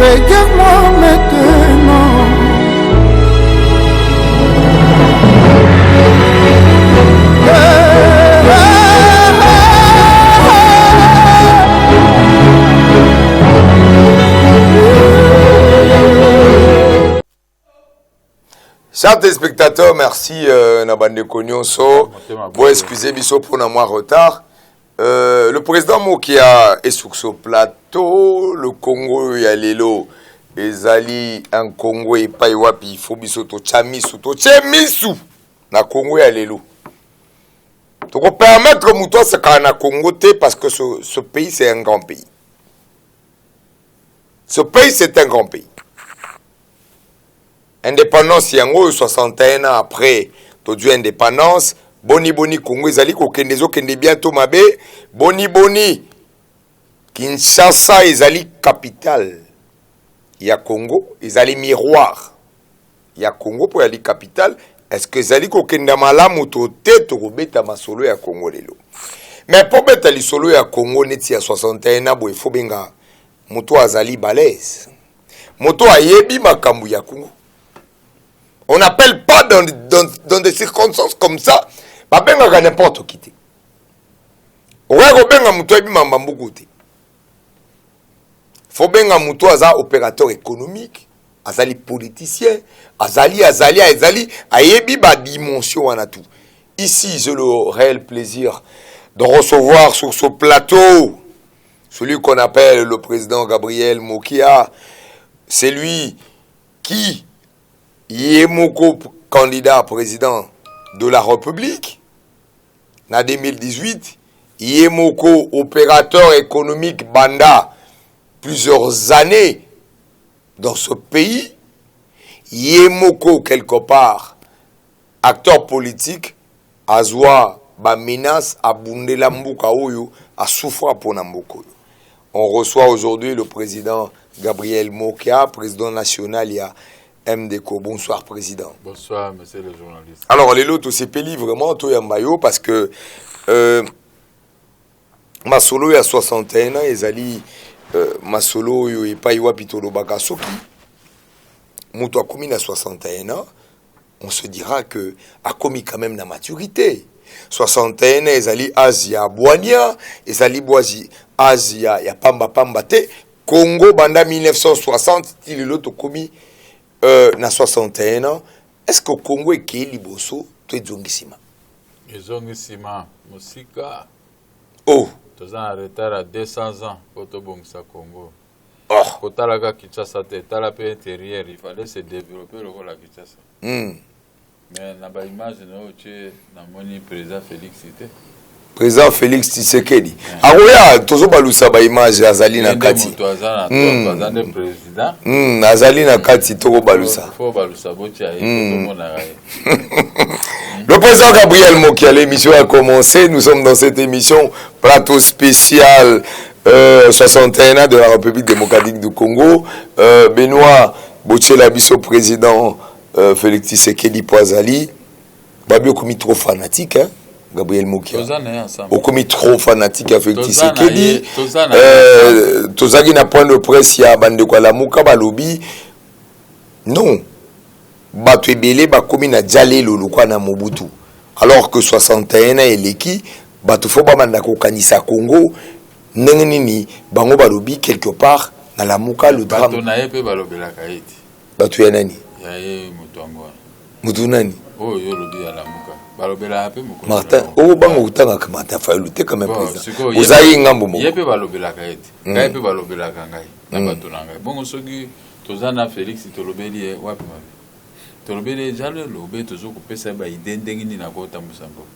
regarde-moi maintenant. Chers téléspectateurs, merci Nabande Konyonso. Vous excusez Bisso pour un mois retard. Le président Mokia est sur ce plateau. Le Congo y a l'élo. Ezali un Congo et pas wapi. Il faut Bisso to chamisu to chemisu. Na Congo y a l'élo. Donc permettre Moutoua ce qu'on a Congo parce que ce pays c'est un grand pays. Ce pays c'est un grand pays. Indépendance yango 61 ans après todu indépendance boni Congo ezali ko kendezo kende bientôt mabe boni Kinshasa ezali capitale ya Congo ezali miroir ya Congo pour yali capitale est-ce que ezali ko kenda malamu to te to kobeta masolo ya Congo lelo mais pour beta li solo ya Congo neti ya 61 ans bo ifo benga moto azali balèze moto ayebi makambu ya Congo. On n'appelle pas dans des circonstances comme ça. Bah ben n'importe qui. Faut bien un mouton opérateur économique, azali politicien, azali, ayebi ba dimension en tout. Ici, j'ai le réel plaisir de recevoir sur ce plateau celui qu'on appelle le président Gabriel Mokia. C'est lui qui Yemoko, candidat président de la République, en 2018, Yemoko, opérateur économique Banda, plusieurs années dans ce pays, Yemoko, quelque part, acteur politique, Azwa, ba menace, à Bundela Mbuka Oyo, à souffrir pour Namboko. On reçoit aujourd'hui le président Gabriel Mokia, président national, il y a MDECO. Bonsoir, président. Bonsoir, monsieur le journaliste. Alors, les lots, c'est peli vraiment, toi, Yambayo, parce que ma solo, il y a 61 ans, ils allaient, ma solo, il n'y a pas eu Pitolo Bakasoki. Moutou a commis à 61 ans, on se dira que a commis quand même la maturité. 61 ans, ils allaient Asia, Boania, ils allaient Boisi, Asia, il y a Pamba Te, Congo, Banda 1960, il est l'autre commis. Na 61 ans, est-ce que le Congo est qui liboso to ezongisima? Ezongisima musika. Oh. Tous en retard à 200 ans pour to bongisa Congo. Oh. Pour talaga Kinshasa te talape intérieur, il fallait se développer le rôle à Kinshasa. Mais na ba image no che na moni président Félix Tshisekedi. Président Félix Tshisekedi. Aroya tozo balusa ba image azali na kati. Azali na kati toko balusa. Le président Gabriel Mokia, l'émission a commencé. Nous sommes dans cette émission plateau spécial 61 ans de la République démocratique du Congo. Benoît Bochela Bisso, président Félix Tshisekedi Poazali. Babio commis trop fanatique, hein? Gabriel Mokia. Au commis trop fanatique à Félix Tshisekedi. Tozagi na point de presse ya bande kwa la muka balobi. Non. Bato ebele ba komi na Jalelo lokwa na Mobutu. Alors que 61 ans eleki, bato fo ba manda ko kanisa Congo, ndenge nini bango balobi quelque part na la muka le drame. Bato na yepe balobela kaiti. Bato ya nani? Ya ye mutu angwa. Mutu nani? Oh yo lobi ya la muka. Balobela ape muko. Martin, oh bango utanga ka Martin Fayulu te quand même président. Ozayi ngambo mo. Yepe balobela kaiti. Ngai pe balobela kangai. Na bato na ngai. Bongo soki tozana Félix tolobeli wapi mabe. Tolobeli Jalelo be tozo ko pesa ba idée ndenge ni na kota musambo.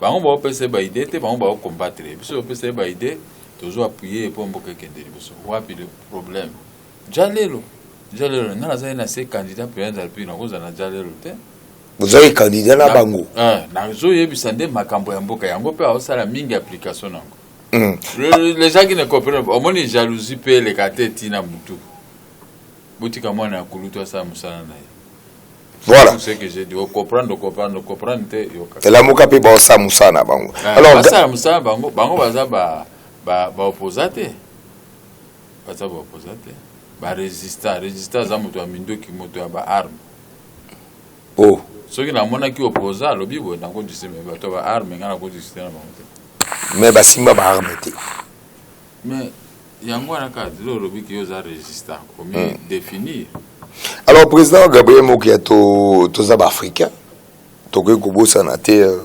Bango ba pesa ba idée te bango ba combattre. Biso pesa ba idée tozo appuyer pour mboka kende biso. Wapi le problème. Jalelo na za na se candidat président depuis na koza na Jalelo te. Vous avez candidat na bango. Na zo yebisa nde makambo ya mboka yango pe osala mingi application nango. Les gens qui ne comprennent pas, au moins jalousie pe le kate tina mutu. Botika mwana kuluto sa musana na. Voilà. C'est ce que j'ai dit. Comprendre. Et la muka pe ba sa musana bango. Alors ça musana bango baza ba opposate. Baza ba opposate. ba résistant za moto ya mindoki moto ya ba arme Oh. Ce qui n'a mona qui oppose à lobby bo na ko disime ba to ba arme ngana ko disime na ba. Mais basimba ba arme te. Mais yango na ka de lobby qui osa résistant comment définir. Alors président Gabriel Mokia to zaba africain. To ko bossa na te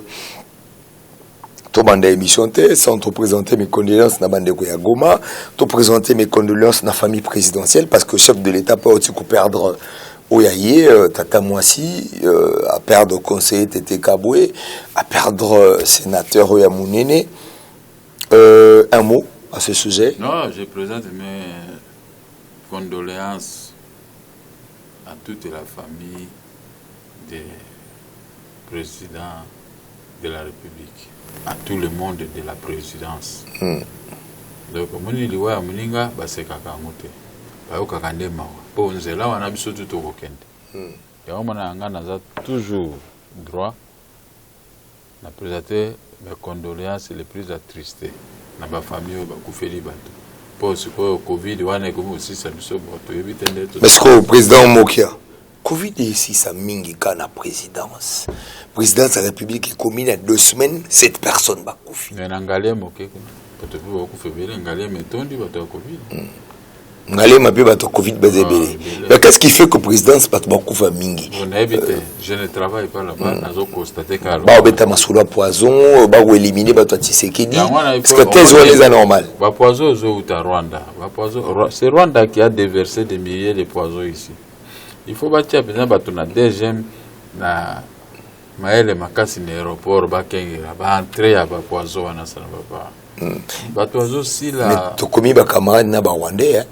to bande émission te sans te présenter mes condoléances na bande ko ya Goma, te présenter mes condoléances na famille présidentielle parce que chef de l'état pas aussi perdre Oyaye, Tata Moissi, à perdre conseiller Tété Kaboué, à perdre sénateur Oya Mounene. Un mot à ce sujet? Non, je présente mes condoléances à toute la famille des présidents de la République, à tout le monde de la présidence. Donc, moni liwa muninga basekaka ngote. Bayokaka ndema. Po nzela wana biso tuto kokende. Ya omana ngana za toujours droit na présenter mes condoléances les plus attristés na ba famille ba kufeli bato. Po siko Covid wana ko aussi ça biso boto ebitende to. Parce que le président Mokia Covid ici ça mingi kana présidence. Présidence de la République est commune à 2 semaines, 7 personnes ba kufi. Na ngale moke ko. Poto po kufebele ngale metondi bato Covid. Ngale mabe bato Covid bezebele. Mais qu'est-ce qui fait que présidence bato ba kufa mingi? On a évité. Je ne travaille pas là-bas, nazo constater car ba obeta masolo poison, ba ko éliminer bato Tshisekedi. Parce que thèse est normal. Ba poison zo uta Rwanda. Ba poison c'est Rwanda qui a déversé des milliers de poisons ici. Il faut bâtir besoin bato na deuxième na maele makasi na aéroport ba kengera ba entrer ya ba poison wana sana ba. Ba poison si la mais to komi ba camarade na ba Rwandais hein.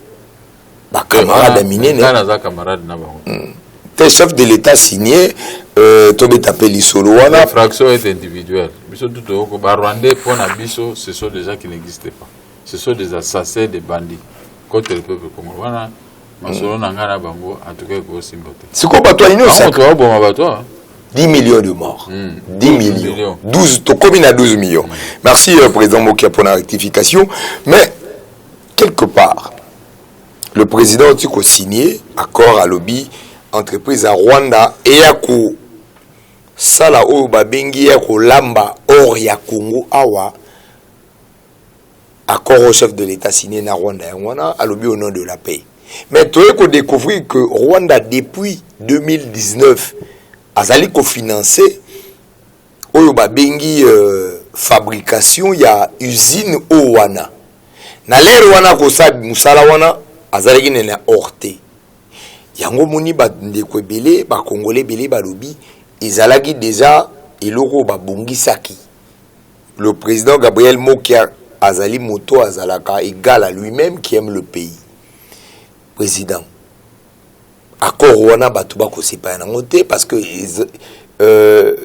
Ba camarade minene. Kana za camarade na ba. Tes chef de l'état signé to betapeli solo wana. La fraction est individuelle. Biso tout ko ba Rwandais pour na biso ce sont des gens qui n'existent pas. Ce sont des assassins, des bandits contre le peuple congolais. Wana masolo na ngana bango en tout cas ko simbote. C'est quoi bato ino ça? 10 millions de morts. 10 millions. 12, to commune à 12 millions. Merci président Mokia pour la rectification. Mais quelque part le président a signé accord à lobby entreprise à Rwanda et Yaku Sala o babengi Yaku Lamba or ya Congo awa accord au chef de l'état signé na Rwanda et Rwanda à lobby au nom de la paix. Mais tu as découvert que Rwanda depuis 2019 azali ko financer oyo babengi fabrication ya usine o wana na lero wana ko sa musala wana azalaki na orte yango moni ba ndeko ebele ba congolais belé ba lobi ezalaki déjà eloko ba bongisaki le président Gabriel Mokia azali moto azalaka égal à lui-même qui aime le pays président accord wana batu ba ko séparer na ngote parce que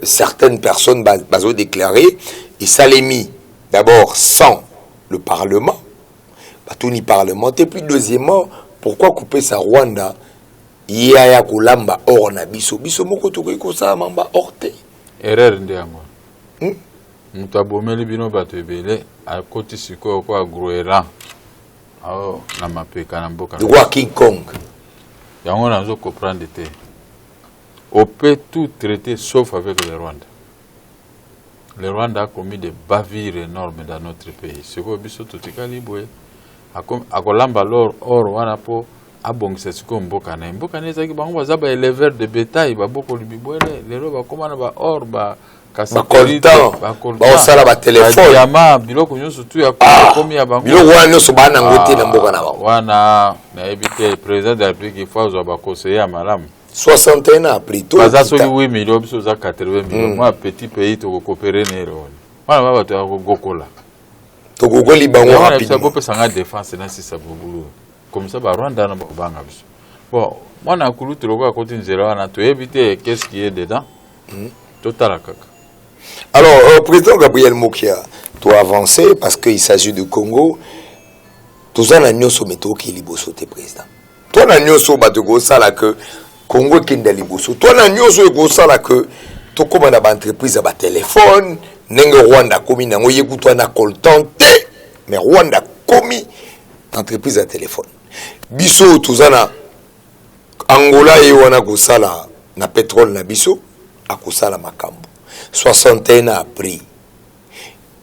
certaines personnes bazo déclaré et salemi d'abord sans le parlement batu ni parlementaire puis deuxièmement pourquoi couper sa Rwanda ya kolamba or na biso moko to ko sa mamba orte erreur ndiango mutabomeli bino bato ebele akoti siko ko agroera ao na mapeka na mboka roi King Kong yango nazo comprendre te on peut tout traiter sauf avec le Rwanda. Le Rwanda a commis des bavures énormes dans notre pays. Ce que biso totikali boye akolamba lor or wana po abongisa siko mboka na ezaki bango baza ba éleveur de bétail ba boko libibwele lelo ba komana ba or ba kasakoltan ba osala ba téléphone yama biloko nyonso tu ya komi ya bango biloko wana nyonso bana ngote na mboka na bango wana na ebite président de la République faut ba conseiller malamu 61 ans plus tôt baza soli 8 millions biso za 80 millions moi petit pays to coopérer nero wana baba to gokola to gogoli bango rapidement ça peut sanga défense na sisa bobulu comme ça ba Rwanda na banga biso bon moi na kulu to loko akoti nzela wana to éviter qu'est-ce qui est dedans total kaka. Alors président Gabriel Mokia doit avancer parce qu'il s'agit de Congo tous en nyonso meto ki liboso te président toi na nyonso bato ko sala que Congo kenda liboso toi na nyonso ko sala que to komanda ba entreprise ba téléphone nenge Rwanda komi nango yekutwa na coltan te mais Rwanda komi entreprise à téléphone biso tozana Angola ye wana kosala na pétrole na biso akosala makambo 61 ans après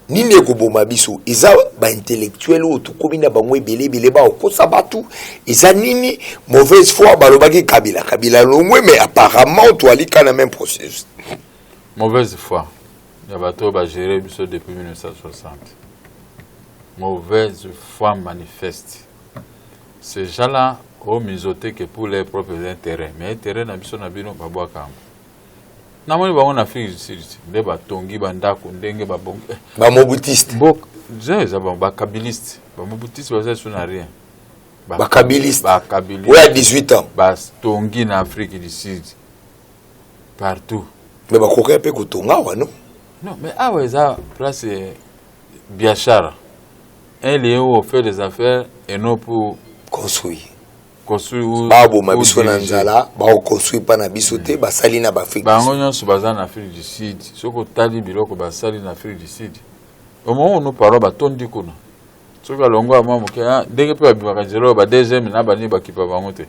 nini ekoboma biso eza ba intellectuel o tukomi na bango ebele ba okosa batu eza nini mauvaise foi balobaki kabila longwe mais apparemment to alika na même processus mauvaise foi ya bato ba gérer biso depuis 1960 mauvaise foi manifeste ces gens-là ont misoté que pour leurs propres intérêts mais intérêt na biso na bino babwaka na moni bango na Afrique du Sud nde batongi bandako ndenge babongi ba mobutiste mbok za ba kabiliste ba mobutiste baza sur na rien ba kabiliste ouais à 18 ans batongi na Afrique du Sud partout mais ba koka pe kotonga wa non mais awa eza place biachara un lieu où on fait des affaires et non pour construire babo mabiso na nzala ba construire pa na biso te ba sali na ba Afrique bango nyonso baza na Afrique du Sud soko tali biloko ba sali na Afrique du Sud au moment où nous parlons ba tondi kuna soka longo ama moke ndenge pe ba nzelo ba deuxième na bani ba kipa bango te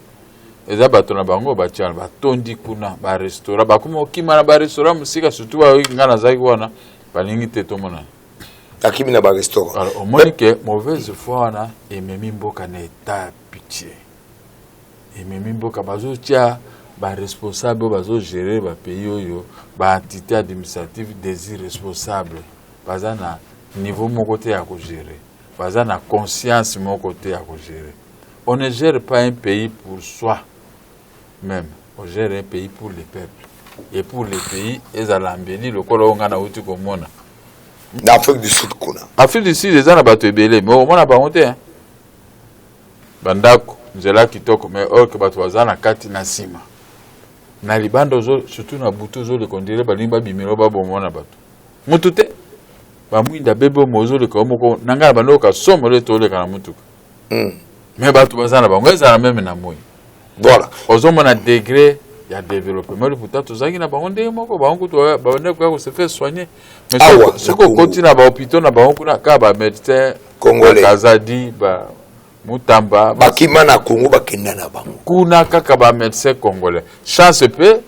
eza bato na bango ba tiana ba tondi kuna ba restaurant ba kuma okima na ba restaurant musika surtout ba ngana zaki wana balingi te to mona akimi na ba restaurant alors au moins que mauvaise foi na ememi mboka na état pitié et même mboka bazo tia ba responsable bazo gérer ba pays oyo ba entité administrative des irresponsables baza na niveau mon côté à gérer baza na conscience mon côté à gérer on ne gère pas un pays pour soi même on gère un pays pour les peuples et pour les pays ezalambeli lokolo ngana uti komona na Afrique du Sud kuna Afrique du Sud ezana bato ebele mais au mona ba honte hein bandako nzela kitoko mais or que bato bazana kati na sima na libando zo surtout na butu zo le kondire balimba bimiro babomona bato mutu te bamwinda bebe mozo le komoko nanga bando ka somo le tole kana mutuka mais bato bazana bango ezala même na moyi voilà ozomona degré ya développement le pourtant tozaki na bango ndenge moko bango to babone ko se faire soigner mais ce ko continue ba hôpital na bango kuna ka ba médecin congolais kazadi ba Mutamba bakima na Congo bakenda na bango kuna kaka ba médecin congolais chance pe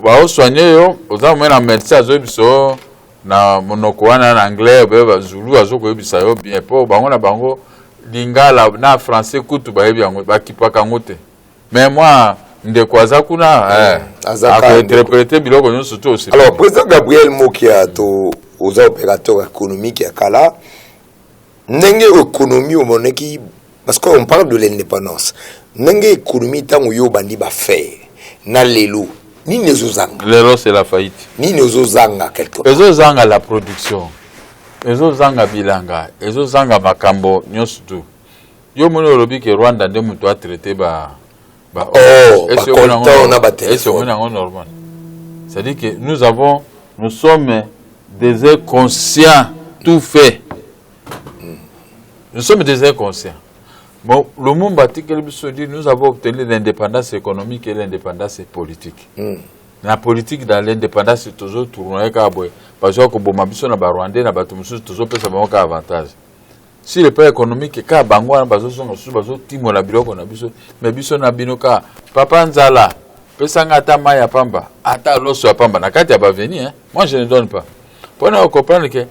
ba soigner yo oza na médecin azo biso na monoko wana na anglais ba zulu azo ko bisa yo bien po bango na bango lingala na français kutu ba yebi yango bakipaka ngote mais moi ndeko aza kuna a interpréter biloko nyonso to aussi alors président Gabriel Mokia to aux opérateurs économiques ya kala ndenge économie au moneki parce qu'on parle de l'indépendance ndenge économie tango yo bandi ba faire na lelo ni nezozanga lelo c'est la faillite ni nezozanga quelque part ezozanga la production ezozanga bilanga ezozanga makambo nyonso tu yo moni olobi ke Rwanda nde mutu a traité ba normal. C'est-à-dire que nous sommes des inconscients tout fait. Nous sommes des inconscients. Bon, le monde bâti nous avons obtenu l'indépendance économique et l'indépendance politique. La politique dans l'indépendance c'est toujours tourné parce que bon mabiso na Rwanda na batu mususu toujours pesa bango avantage. Si le plan économique est ka bango na bazo songa su bazo timo la biloko na biso mais biso na binoka papa nzala pesa ngata maya pamba ata loso ya pamba na kati ya ba veni hein moi je ne donne pas pour nous comprendre que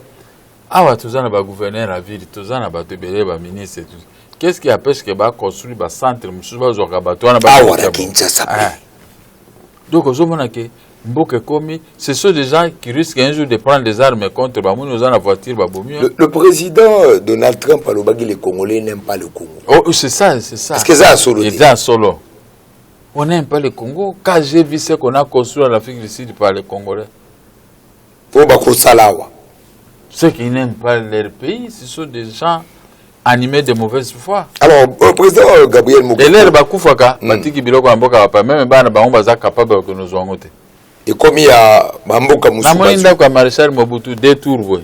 awa tozana ba gouverneur la ville tozana ba tebele ba ministre tout qu'est-ce qui empêche que ba construire ba centre mususu bazo ka bato na ba donc ozomona que Mboke Komi, ce sont des gens qui risquent un jour de prendre des armes contre Bamoun, nous en la voiture, Baboumi. Le président Donald Trump a dit que les Congolais n'aiment pas le Congo. Oh, c'est ça, c'est ça. Est-ce que c'est un solo? C'est un solo. On n'aime pas le Congo. Quand j'ai vu ce qu'on a construit en Afrique du Sud par les Congolais. Ceux qui n'aiment pas leur pays, ce sont des gens animés de mauvaise foi. Alors, le président Gabriel Moukoué. Et l'air Bakoufaka, Matiki Biloko Amboka, même Bana Baumba, capable de nous en ôter. Et comme il y a Mamboka Moussa. La moyenne d'un maréchal Mobutu détourne.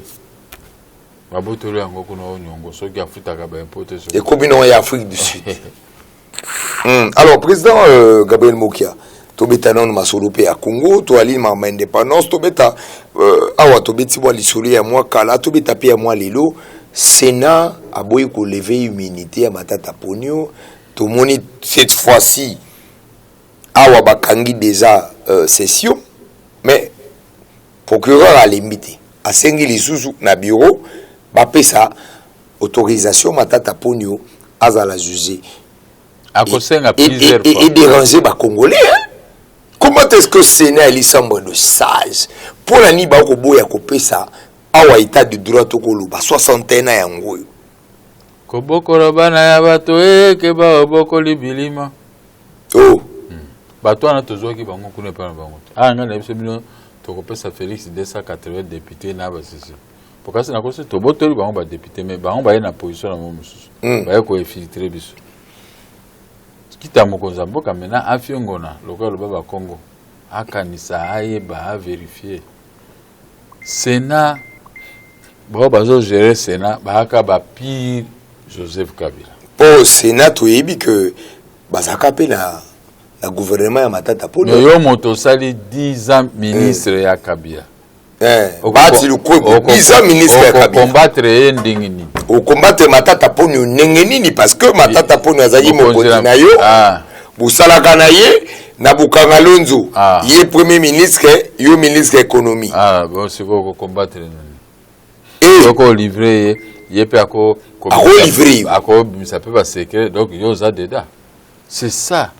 Mobutu est en Gokuno, ceux qui a foutu à importer. Et comme il y a Afrique du Sud. Alors, président Gabriel Mokia, Tobeta non Masolopé à Congo, Toali ma indépendance, Tobeta, Awa Tobeti moi l'isoli à moi, Kala, Tobeta pi à moi Lilo, Sénat a beau lever immunité à Matata Ponyo, tomoni cette fois-ci awa bakangi déjà session mais procureur a limité asengi lisusu na bureau bapesa autorisation Matata Ponyo azala juger et déranger ba Congolais hein? Comment est-ce que Sénat est semble de sage pour la niba ko boya ko pesa awa état de droit to ko luba 61 ans yango ko bokolo bana ya bato ke ba oboko libilima oh bato ana tozoki bango kuna pa bango nga na biso bino to ko pesa Félix 280 députés na ba sisi pourquoi c'est na ko se to botoli bango ba député mais bango ba na position na mo mususu ba ko infiltrer biso kita mokonza mboka mena afiongona lokalo baba Congo akanisa ayeba a vérifier Sénat bon bazo gérer Sénat baka ba pire Joseph Kabila pour Sénat to yebi que bazaka pe na gouvernement ya Matata Ponyo yo moto sali 10 ans ministre ya Kabila bati le coup 10 ans ministre ya Kabila combattre ndingini au combattre Matata Ponyo nini parce que Matata Ponyo azali mokonzi na yo busalaka na ye na bukanga lonzo ye premier ministre yo ministre économie bon c'est quoi combattre ko livrer ye pe ako livrer ako ça peut pas secret donc yo za dedans c'est ça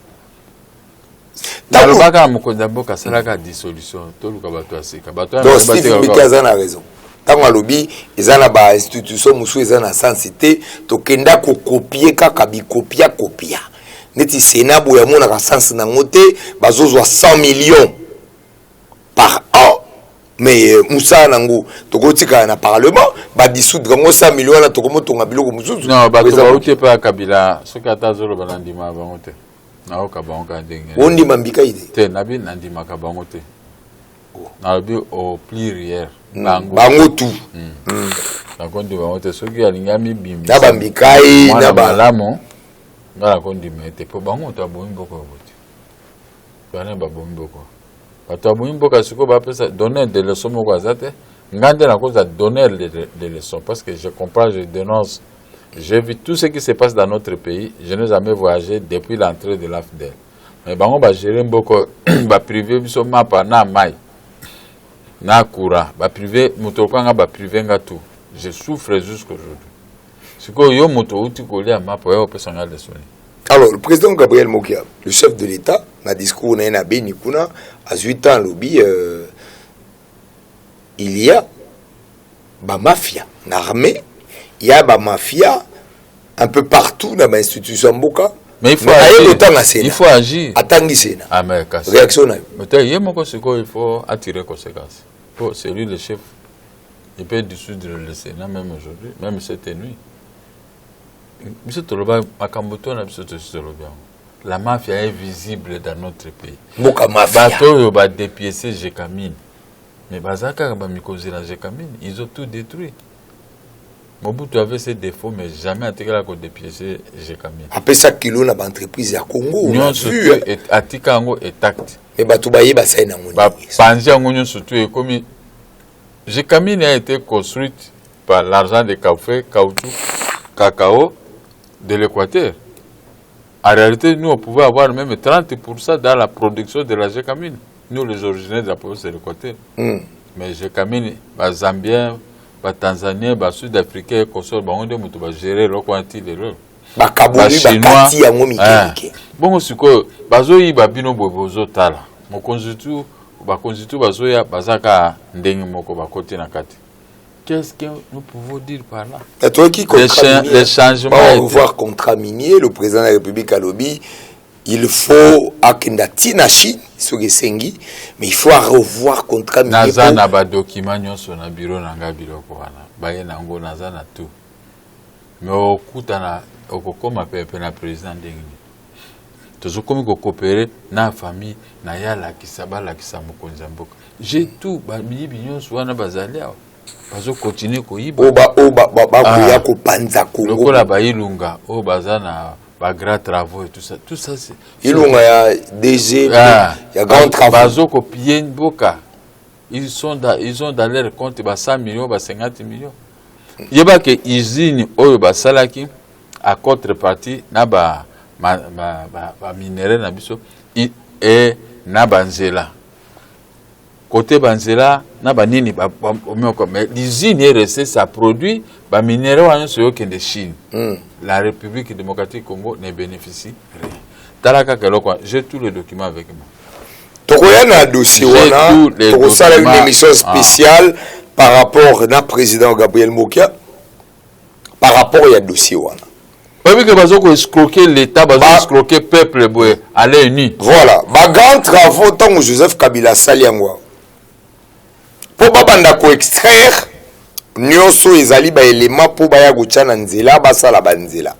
dans baka mokonza mboka salaka dissolution to luka bato asika bato donc Steve Bikaza na raison tango lobby ezana ba institution musu ezana sensité to kenda ko copier kaka bi copia neti Sénat boya mona ka sens na ngote bazozwa 100 millions par an mais Moussa nango tokotika na parlement ba dissoudre ngo 100 millions na tokomotonga biloko mususu non ba to ba pa Kabila soki atazolo balandima bango te na oka bango ka ndenge ondi mambika ide te nabi nandima ka bango te na bi au pluriel bango tout na kondi bango te soki alingami bimbi na bambikai na balamo ngala kondi mete po bango to abomi boko bote bana babomi boko bato abomi boko siko ba pesa donner des leçons moko azate ngande na cause donner des leçons parce que je comprends, je dénonce. J'ai vu tout ce qui se passe dans notre pays. Je n'ai jamais voyagé depuis l'entrée de l'AFDEL. Mais bango ba gérer beaucoup ba privé biso mapa na mai na courant ba privé mutokanga ba privé nga tout. Je souffre jusqu'aujourd'hui. Siko yo moto uti kolia mapa yo pesa nga leçon. Alors le président Gabriel Mokia, le chef de l'État, na discours na Beni kuna à 8 ans lobby il y a ba mafia na armée. Il y a ba mafia un peu partout dans l'institution Mboka. Mais il faut agir. Il faut agir. Ah mais réaction. Il faut attirer conséquences. C'est lui le chef. Il peut dissoudre le Sénat même aujourd'hui, même cette nuit. La mafia est visible dans notre pays. Mboka mafia. Bateau va dépiécer Jekamine. Mais Bazaka va mikoser la Jekamine. Ils ont tout détruit. Mobutu avait ses défauts, mais jamais intégré la côte de pièces, j'ai caminé. Après ça, kilo na entreprise à Congo, on a vu. Atika ango est tact. Mais Batoubaye basay na ngoni. Panzi ango surtout est comme. J'ai caminé a été construite par l'argent de café, caoutchouc, cacao de l'Équateur. En réalité, nous, on pouvait avoir même 30% dans la production de la Gécamine. Nous, les originaires de la province de l'Équateur. Mais Gécamine, les Zambiens, les Tanzaniens, les Sud-Africains, les Consoles, on va gérer le quantité de l'eau. Les Chinois. Bon, c'est que, bazoyi babino bobozo tala. Mo konzitu, ba konzitu bazoya bazaka ndenge moko ba côté na kati. Qu'est-ce que nous pouvons dire par là? Les changements. On va revoir contrat minier, le président de la République a lobby. Il faut akendati na Chine sur Sengi, mais il faut revoir contrat minier. Nazana ba document nyonso na bureau na nga biloko wana. Baye na ngo nazana tout. Mais okutana okokoma pepe na président ndenge. Tozokomi ko coopérer na famille na yala kisabala kisamukonza mboka. J'ai tout ba bibi nyonso wana bazali awa. Bazo continuer ko yiba. Oba ya ko panza Congo. Lokola ba ilunga o bazana ba grands travaux et tout ça c'est ilunga ya DG ya grand travaux. Bazo ko pied mboka. Ils ont dans leur compte ba 100 millions ba 50 millions. Yeba ke usine oyo ba salaki à contrepartie na ba ba minéraux na biso et na banzela côté banzela na banini mais l'usine est restée ça produit ba minéraux wana so yokende Chine. La République démocratique du Congo ne bénéficie rien. Talaka keloko, j'ai tous les documents avec moi. Tokoyana dossier wana, tokosala une émission spéciale par rapport au président Gabriel Mokia par rapport au dossier wana. Pas que bazo escroquer l'État, bazo escroquer peuple boy, aller uni. Voilà, ba grand travaux tant Joseph Kabila saliangwa. Pour babanda ko extraire nyonso ezali ba élément pour baya gochana nzela basala banzela.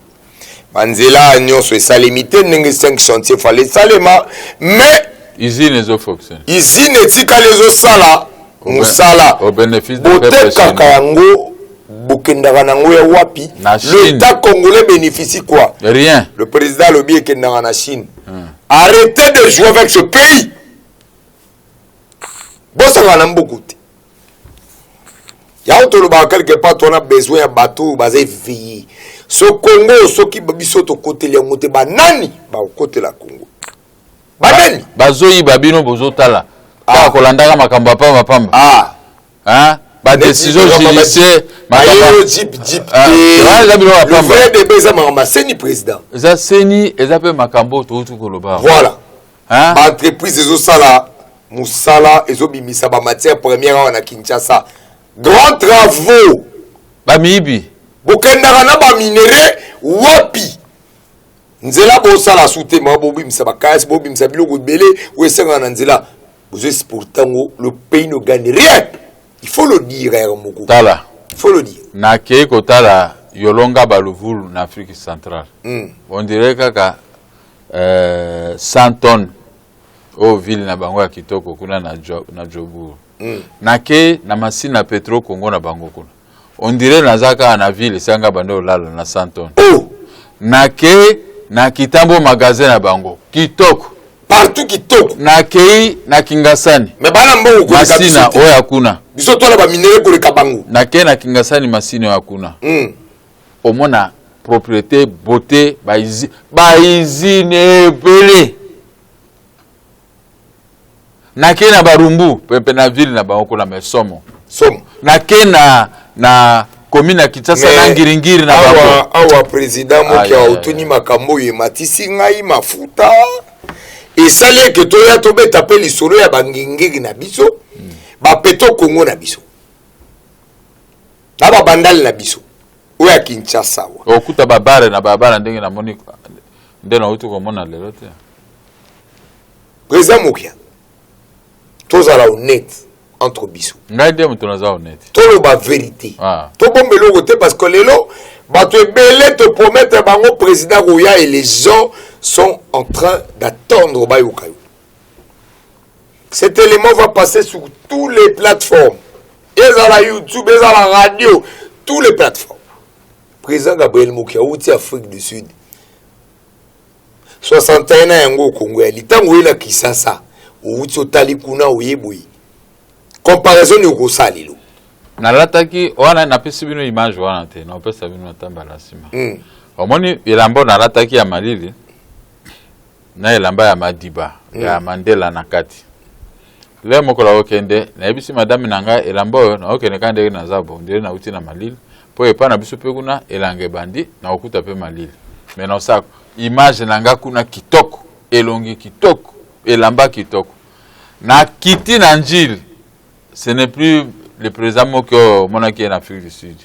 Banzela nyonso esalimité ndenge 5 chantiers fallait salema mais usine ezo fonctionne. Usine etika lezo sala musala au bénéfice de peuple kaka yango bokendaka nango ya wapi l'État congolais bénéficie quoi? Rien. Le président Lobi ekendaka na Chine. Arrêtez de jouer avec ce pays. Bosaka na mbokuti. Ya otoloba quelque part on a besoin ya bateau bazé veiller. Ce Congo soki biso to côté le ngote banani ba côté la Congo. Banani bazoyi babino bozotala. Ka kolandaka makambo pa mapamba. Hein? Ba décision judiciaire makambo jip le vrai débat ça ma seni président. Za seni ezape makambo to koloba. Voilà. Hein? Ba entreprise ezo sala musala ezo bimisa ba matière première na Kinshasa. Grands travaux. Bamibi. Bokendaka na ba minéraux wapi. Nzela bo sala soute ma bobi msaba kaas bobi msabilo belé ou esenga na nzela. Vous exportez le pays ne gagne rien. Il faut le dire Moko. Tala. Il faut le dire. Na keiko tala yolonga baluvulu en Afrique centrale. On dirait kaka 100 tonnes au ville na bango ya kitoko kuna na Joburu. Na ke na machine na pétrole Congo na bango kuna. On dirait nazaka na ville sanga bando lala na 100 tonnes. Oh. Na ke na kitambo magasin na bango kitoko. Partout kitoko. Na kei na Kingasani. Mais bana mbo ko masina oya kuna. Biso to na ba minéraux ko le kabango. Na ke na Kingasani masina oya kuna. Omona propriété beauté ba izine belé. Na ke na Barumbu pepe na ville na bango na mesomo. Somo. Na ke na commune ya Kinshasa na ngiringiri na bango. Awa président Mokia otuni makambo ye matisi ngai mafuta. Et ça lié que toi ya tobe taper lisolo ya bangingiri na biso. Ba peto Congo na biso. Na ba bandal na biso. Oya Kinshasa wa. Okuta babare na babara ndenge na moni ndena utu ko mona lelo te. Président Mokia. Tous la honnête entre biso. Ngai mutu na za honnête. Tout le ba vérité. To bombelo côté parce que lelo ba te belé te promettre bango président Roya et les gens sont en train d'attendre Bayukayo. Cet élément va passer sur toutes les plateformes. Et à la YouTube, et à la radio, toutes les plateformes. Président Gabriel Mokia, outil Afrique du Sud. 61 ans au Congo, il est où il a qui ça. Outil Talikuna ou Yeboui. Comparaison de Rosalilo. Nalataki, wana na pesi bino image wana te, na pesa bino tambala sima. Omoni ilambo nalataki ya malili. Na elamba ya Madiba ya Mandela na kati le mokola okende na ebisi madame nanga elamba oyo na okende kande na zabo ndire na uti na malili po epa na biso pe kuna elange bandi na okuta pe malili mais na sako image nanga kuna kitoko elongi kitoko elamba kitoko na kiti na njili ce n'est plus le président moko monaki en Afrique du Sud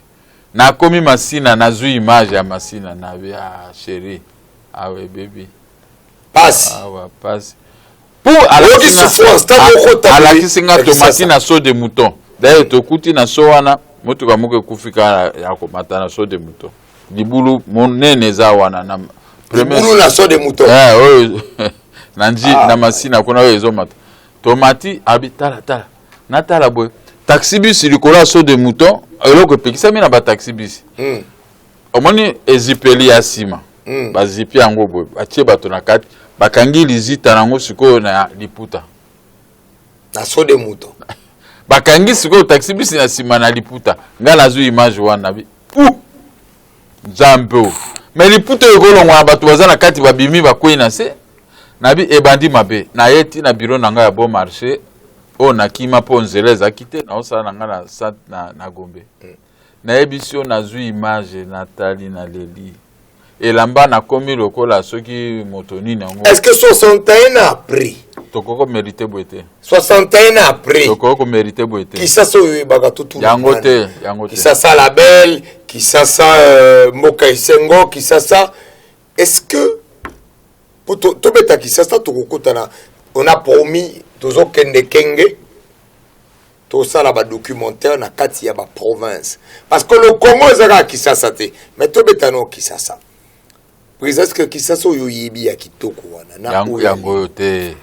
na komi masina na zu image ya masina na ya chérie awe baby passe. Passe. Pour à la kisinga tomati na so de mouton. D'ailleurs to kuti na so wana moto ka moko kufika ya komata na so de mouton. Libulu monene za wana na libulu na so de mouton. Nanji na masina kuna wezo mata. Tomati abitala tala. Na tala boy. Taxi bus likola so de mouton, eloko pekisa mina ba taxi bus. Omoni ezipeli ya sima. Bazipi yango boy. Atie bato na kati. Bakangi lizita nango sikoyo na liputa. Na so de mouton. Bakangi sikoyo taxi bisi na sima na liputa. Nga nazu image wana bi. Jambo. mais liputa ekolongwa bato baza na kati babimi bakwei na se nabi ebandi mabe na yeti na bureau nanga ya bon marché o nakima po nzela ezaki te na osala nanga na sat na Gombe na ebisio na zui image Nathalie na Leli elamba na komi lokola soki motoni nango. Est-ce que 61 ans après tokoko mérité boete 61 ans après tokoko mérité boete qui ça so bagato tout yango te qui ça la belle qui ça Moka Isengo qui ça est-ce que pour to beta qui ça tokokotana on a promis tozo kende kenge tout ça là bas documentaire na kati ya ba province parce que le Congo ezaka qui ça te mais to beta no qui ça est-ce que qui ça so yo yibi ya kitoko wana na yango te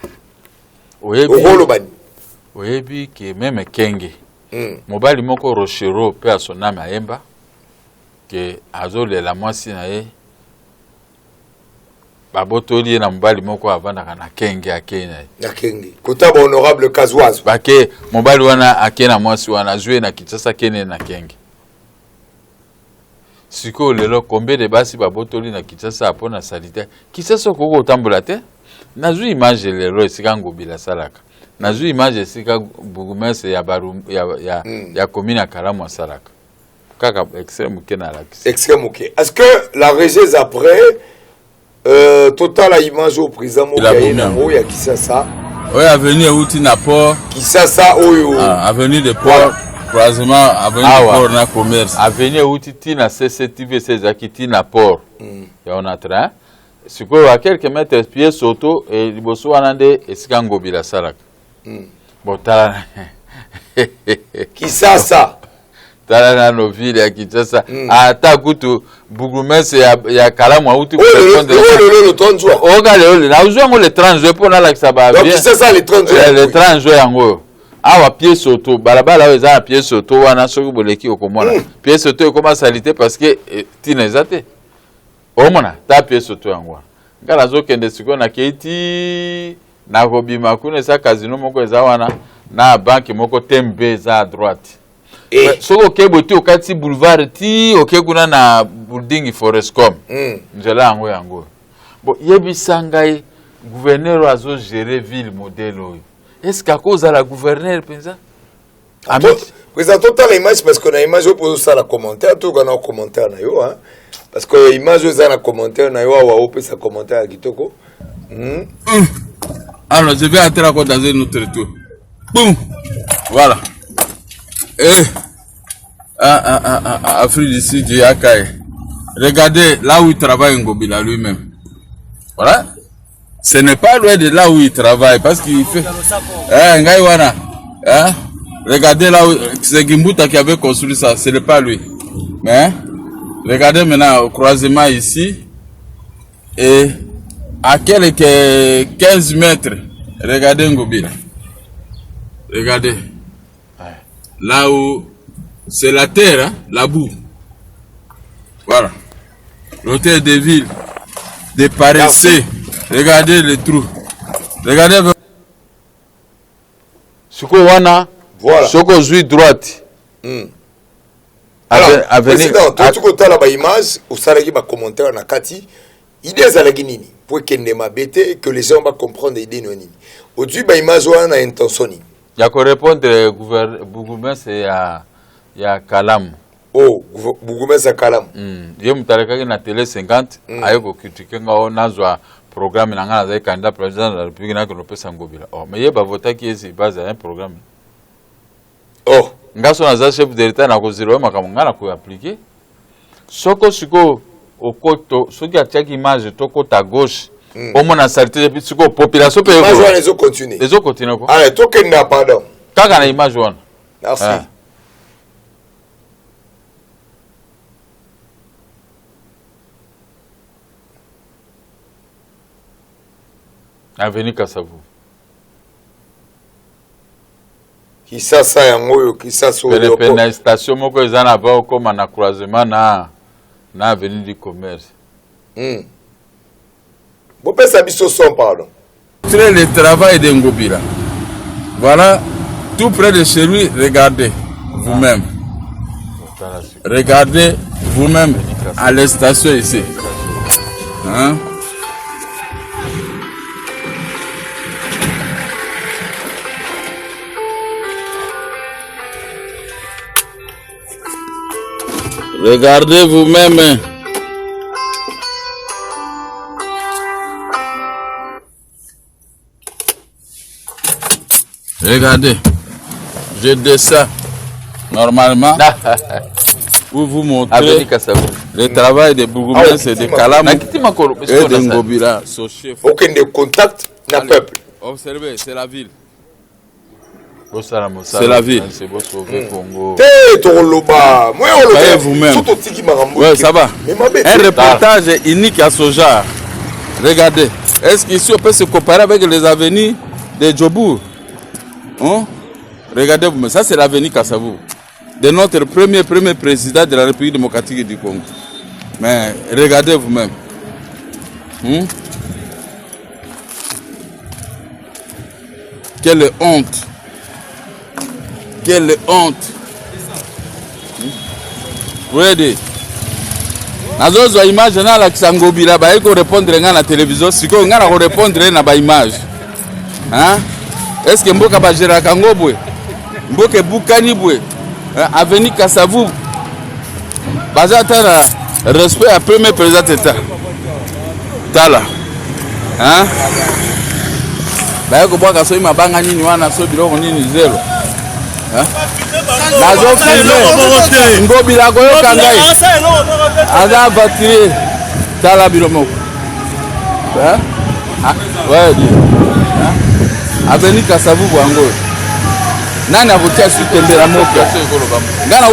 oyebi ke meme kenge mobali moko Rochero pe asoname ayemba ke azolela mwasi na ye babotoli ye na mobali moko avandaka na kenge akena na kenge kota ba honorable Kazwazo bake mobali wana akena mwasi wana zwe na Kinshasa kene na kenge siko lelo kombe de basi babotoli na Kinshasa apona salite Kinshasa koko tambola te nazwi image lelo esika ngobila salaka nazwi image esika bugumese ya baru ya commune Kalamu asalaka kaka extrême kena la extrême ok est-ce que la régie après total la image au président Mokaina ya Kisasa oui avenue outi na port Kisasa oyo avenue de port croisement avenue de port na commerce avenue outi tina CCTV sezaki tina port ya on a train sikoyo a quelques mètres pieds soto et liboso wana nde esika ngobila salaka botala Kisasa tala na no ville ya Kinshasa ata kutu bugumese ya Kalamu auti le 30 juin ogale na uzwango le 30 juin pour na la kisaba bien donc c'est ça le 30 juin le 30 juin yango awa pied soto balabala eza na pied soto wana soki boleki okomona pied soto ekoma salite parce que tina ezate omona ta pied soto yango ngala zokende siko na keiti na kobima kuna sa casino moko eza wana na banque moko tembe za à droite soko kebo ti okati boulevard ti okekuna na building Forescom njela yango bon yebisa ngai gouverneur azo gérer ville modèle oyo est-ce qu'à cause de la gouverneur penza président total image parce qu'on a image pour ça la commentaire tout qu'on a commentaire na yo hein parce que image za na commentaire na yo wa opesa commentaire kitoko alors je vais entrer encore dans un autre tour boum voilà Afrique du Sud Yakaï regardez là où il travaille Ngobila lui-même voilà ce n'est pas loin de là où il travaille parce qu'il fait Ngaïwana regardez là où c'est Gimbuta qui avait construit ça ce n'est pas lui mais regardez maintenant au croisement ici et à quelques 15 mètres regardez Ngobila regardez là où c'est la terre hein, la boue voilà l'hôtel de ville des paresseux regardez les trous regardez siko wana voilà soko zui droite alors président tout côté là ba image au salaki ba commentaire na kati idée za la nini pour que ne mabete que les gens va comprendre idée nini au du ba image wana intention ni ya ko répondre gouvernement c'est ya Kalamu oh Bugumesa Kalamu ye mutalekaki na télé 50 ayeko critiquer ngao nazwa programme na ngana za candidat président de la République na ko pesa Ngobila mais ye ba votaki esi base un programme ngaso na za chef de l'état na ko zero makambo ngana ko appliquer soko siko okoto soki atiaki image tokota gauche au moins na salité de siko population pe les autres continuent quoi allez tokenda pardon kaka na image wana merci Avenue Kasavu. Kisasa yango Kisasa oyo. Pele station moko ezana ba okoma na croisement na avenue du commerce. Bo pesa biso son pardon. Très le travail de Ngobila. Voilà tout près de chez lui, regardez vous-même. Regardez vous-même à la station ici. Hein? Regardez vous-même. Regardez. Je descends normalement pour vous montrer le travail de bourgmestre de Kalamou et de Ngobila, son chef. Aucun de contact n'a peuple. Observez, c'est la ville. C'est la ville. C'est beau sauver Congo. Vous-même. Ouais, ça va. Un reportage unique à ce genre. Regardez. Est-ce qu'ici on peut se comparer avec les avenirs de Djobour? Hein? Regardez vous-même. Ça, c'est l'avenir Kassavou. De notre premier président de la République démocratique du Congo. Mais regardez vous-même. Quelle honte. Quelle honte. Vous voyez, nazo image na la Kisangobila ba iko répondre à la télévision siko ngana ko répondre na ba image. Hein? Est-ce que mboka ba gera kangobwe? Mboka bukani bwe. Avenir Kassavou. Baza tala respect à premier président d'État. Tala. Hein? Ba iko bwa kaso imabanga nini wana so biloko nini zero. Nazo filme Ngobila koyo kangai aza batterie tala bilomo ouais Avenir Kassavou bwango nani avutia sutembera moka ngana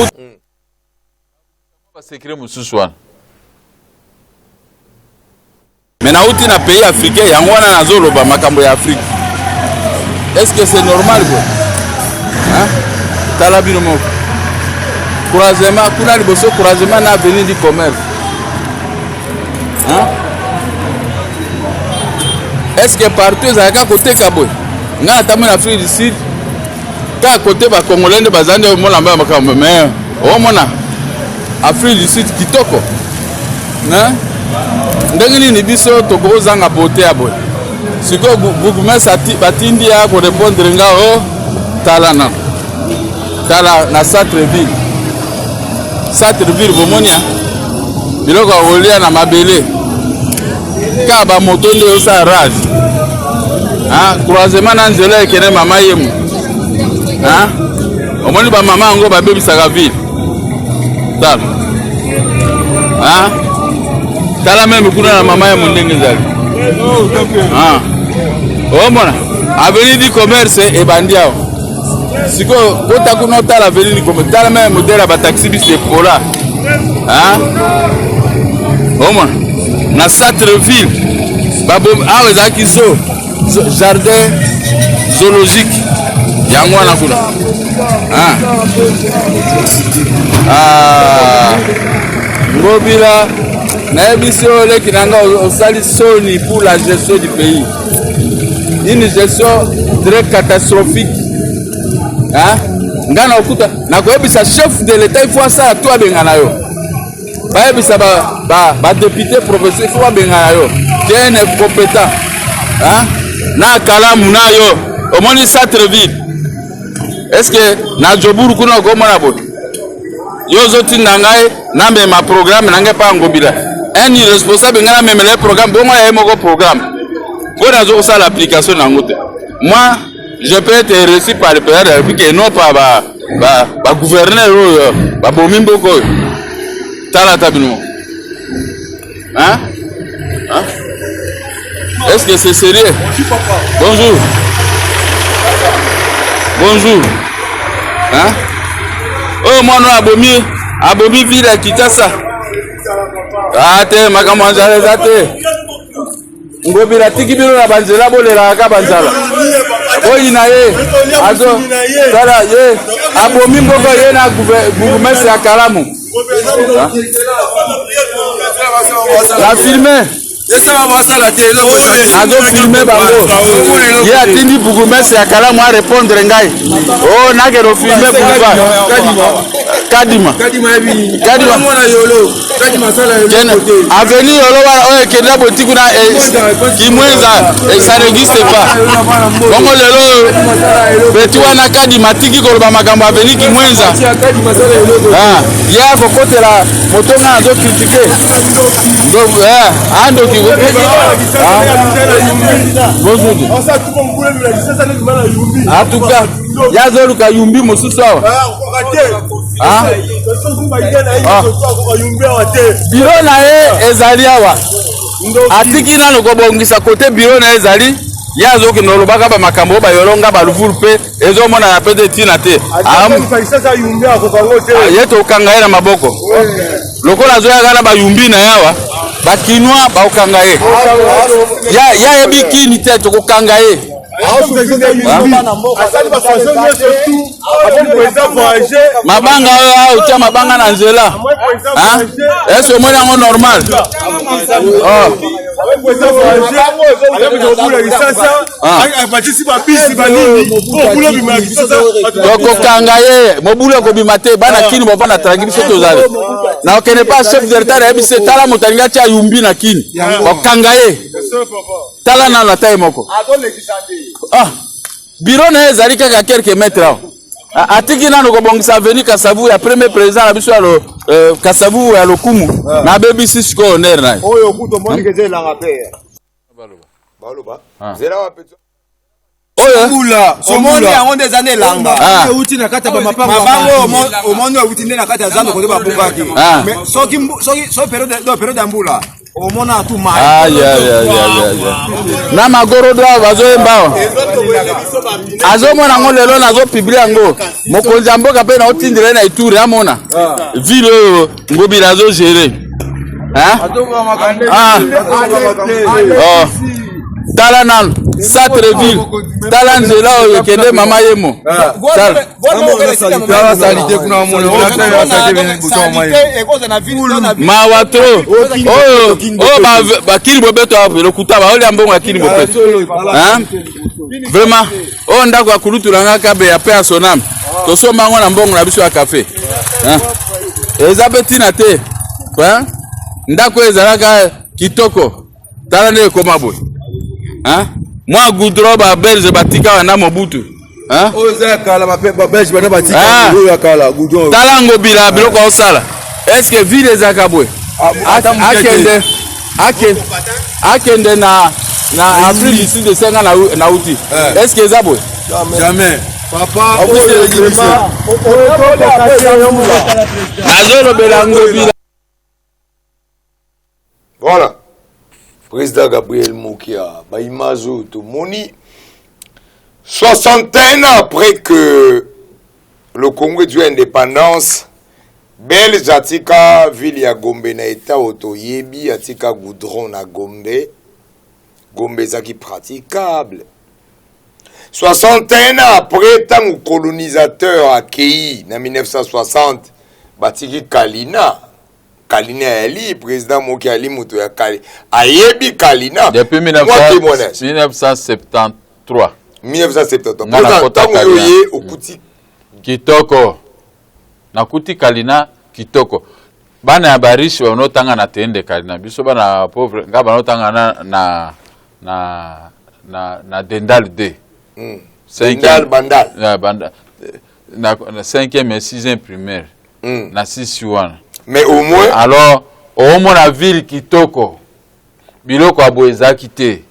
secret mususu wana mena uti na pays africain yango wana nazoloba makambo ya Afrique. Est-ce que c'est normal quoi? Hein? Talabino moko. Croisement, kuna liboso croisement na avenir du commerce. Hein? Est-ce que partout ezalaka côté Kaboy? Nga tamona Afrique du Sud. Ka côté ba Congolais de bazande mo lamba makambo mais o mona Afrique du Sud kitoko. Hein? Ndenge nini biso tokozanga beauté ya boy. Siko gouvernement batindi ya ko répondre nga o talana. Tala na centre-ville. Centre-ville bomonia. Biloko olia na mabele. Ka ba moto nde osa rage. Ah, croisement na nzela ekene mama yemu. Ah? Omoni ba mama ngo ba bebisaka ville. Tala. Ah? Tala même kuna na mama yemu ndenge zali. Ah. Omona. Avenir du commerce e bandiao. Siko kota kuna tala avenir du commerce. Tala même modèle ba taxi bis de Pola. Ah? Omona. Na centre-ville. Babo awe zaki zo jardin zoologique. Yango na kuna. Ah. Ah. Ngobila na biso le kinanga osali soni pour la gestion du pays. Une gestion très catastrophique. Hein? Ngana okuta na koyebisa chef de l'état il faut ça toi bengana yo. Ba yebisa ba député professeur il faut bengana yo. Bien compétent. Hein? Na Kalamou na yo. Omoni centre-ville. Est-ce que na Djobour kuna ko mona bo? Yo zoti nangai na me ma programme nangai pa Ngobila. Un irresponsable ngana même le programme bon moi moko programme. Bon nazo ça l'application nangote. Moi je peux être reçu par le président de la République et non par ba gouverneur ba bomimbo ko. Tala tabino. Hein? Hein? Est-ce que c'est sérieux? Bonjour. Bonjour. Hein? Oh moi non abomi ville à Kitasa. Ate makamanzala zate. Ngobila tikibiro na banzela bolela ka banzala. Oyi na ye. Azo. Tala ye. Abomi mboko ye na gouverneur ya Kalamou. La filmer. azo filme bango ye atindi bourgmestre ya Kalamu a répondre ngai oh nakero filme boulevard Kadima avenue yolo oyo kenda botiku na kimwenza ça n'existe pas bongo lelo beti wana Kadima tiki koloba makambo avenue kimwenza ya kokotela moto nga azo critiquer donc andoki en tout cas yazoluka yumbi mosusu awa biro na ye ezali awa atiki nano kobongisa kote biro na ye ezali ye azokende olobaka bamakambo bayolonga baluvulu mpe ezomona na pete tina te ye tokanga ye na maboko lokola azoyaka na bayumbi na ye awa bakinwa baokanga ye yayebi kini te tokokanga ye mabanga oyo otya mabanga na nzela ese omoni yango normal tokokanga ye mobulu ekobima te bana kini bovanda tranquille biso tozali na okende pa chef de l'État ayebi se tala moto alingi atya yumbi na kini okanga ye tala nano ata ye moko biro na ye ezali kaka quelques mètres awa atiki nano kobongisa avenue Kasavu ya premier président na biso ya Kasavu ya lokumu na BBC sikoyo nere na ye oyo kuto monike zelanga pe baloba zela wa peto oyo mbula somoni yango ndeza ne langa uti na kata ba mapanga mabango omondo uti na kata zando ko ba bungaki mais soki période ya mbula omona tu mai na magorodo bazoyemba azomona ngo lelo nazo publier yango mokonzi ya mboka pe na otindire na Ituri amona ville oyo ngobila azo gérer tala nano Satreville tala nzela oyo kende mama yemo mawatro oyo bakili bobeto lokuta baolia mbongo ya kili bobeto vraiment oyo ndako ya kulutulanga kabe ya pe ya sonam tosomba yango na mbongo na biso ya kafe eza pe tina te ndako ezalaka kitoko tala nde ekoma boye moi goudron ba belge batika wana mobutu oza kala ba belge bana batika oyo kala goudron talango bila biloko osala est-ce que ville ezaka boy akende na Afrique du Sud de senga na uti est-ce que eza boy jamais papa nazolo belango bila voilà. Président Gabriel Moukia, Baïmazo Tomoni, 61 ans après que le Congo ait eu indépendance, Belge atika ville ya Gombe na eta auto yebi atika goudron na Gombe, Gombe zaki praticable. 61 ans après tant que colonisateur accueilli en 1960, batiki Kalina. Kalina Ali, président Moki Ali Moutou ya Kali. Ayebi Kalina. Depuis 1973. 1973. Kitoko. Nakuti Kalina Kitoko. Bana ya barishi wanotanga na tende Kalina. Biso bana pauvre nga banotanga na Dendal 2. Dendal Bandal. Na 5e et 6e primaire. Na 6 mais au moins alors au moins la ville Kitoko biloko aboeza kité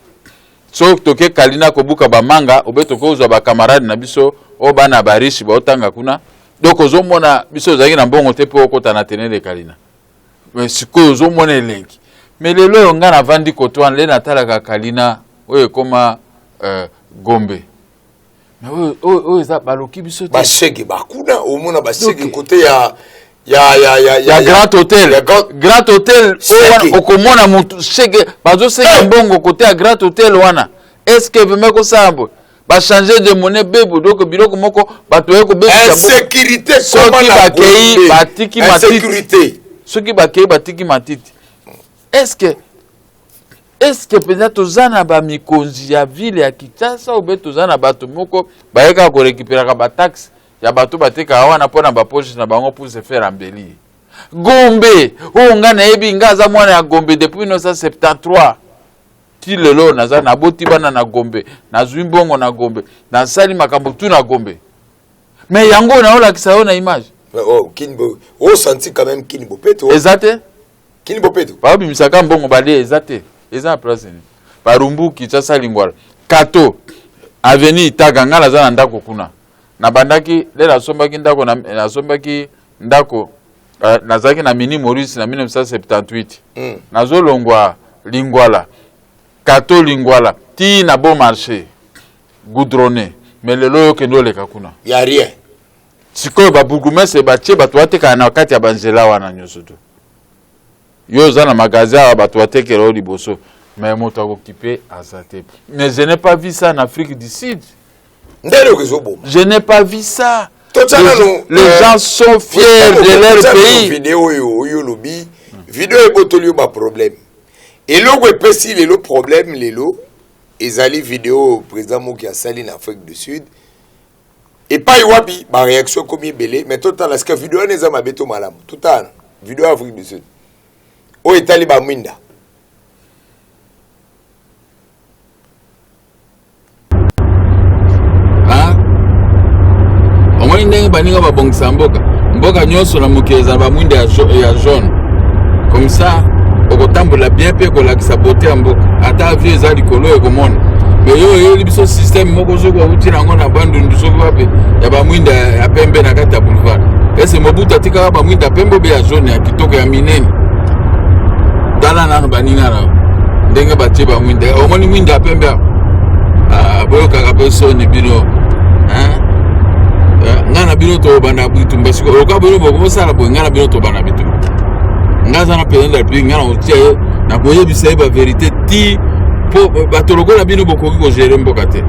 so toke Kalina kobuka bamanga obeto kozwa ba camarade na biso o bana barishi ba otanga kuna donc ozomona biso zaki na mbongo te po okota na tenele Kalina mais siko ozomona elengi mais lelo nga na vandi kotwan le natalaka Kalina oyo koma Gombe mais oyo za baloki biso te bashege bakuna omona bashege côté ya Grand Hôtel. Grand Hôtel okomona mutu shege bazo sege mbongo côté ya Grand Hôtel wana. Est-ce que vemeko sambo ba changer de monnaie bebo donc biloko moko batoye ko bebo insécurité soki bakei batiki matiti. Insécurité Soki bakei batiki matiti. Est-ce que est-ce que peut-être tozana ba mikonzi ya ville ya Kinshasa ou bien tozana bato moko bayeka ko récupérer ba taxe ya bato bateka wana pona ba poche na bango pour se faire embellir. Gombe o nga na yebi nga za mwana ya Gombe depuis 1973 ti lelo naza na boti bana na Gombe na Zwimbongo na Gombe na sali makambo tu na Gombe mais yango na ola kisa yo na image oh Kinbo o senti quand même Kinbo peto exacte Kinbo peto ba bimisaka mbongo bale exacte eza place ni Parumbu Kinshasa Lingwala Kato avenue Itaganga la za na ndako kuna na bandaki lela sombaki ndako na sombaki ndako nazaki na Mini Maurice na 1978 nazolongwa Lingwala Kato Lingwala ti na bon marché goudronné mais lelo yo kendo leka kuna ya rien sikoyo ba bourgmestre batie bato bateka na kati ya banzela wana nyoso to yo za na magasin ya bato batekela liboso mais moto akokipe azate mais je n'ai pas vu ça en Afrique du Sud. Je n'ai pas vu ça. Les gens sont fiers de leur pays. Vidéo est un problème. Et là, le problème, ils allaient vidéo président qui a sali en Afrique du Sud. Et pas y ma réaction comme belé, mais tout à ce que vidéo n'est pas béto malam. Tout à vidéo Afrique du Sud. Où est allé Bamwinda? Ndenge baninga babongisa mboka nyonso na mokeza ba mwinde ya jaune comme ça okotambola bien pe kolakisa beauté ya mboka ata vie eza likolo ekomona mais yo eyeli biso système moko soki awuti nango na bandundu soki wape ya bamwinde ya pembe na kati ya boulevard ese Mobutu atikaka bamwinde ya pembe obe ya jaune ya kitoko ya minene tala nano baninga na ndenge batie bamwinde omoni mwinde ya pembe boyokaka mpe soni bino ngana bino to bana bitu mbesiko oka bino boko sala bo ngana bino to bana bitu ngaza na président de la République ngana otie na boye bisa ba vérité ti po batoloko na bino boko ko gérer mboka te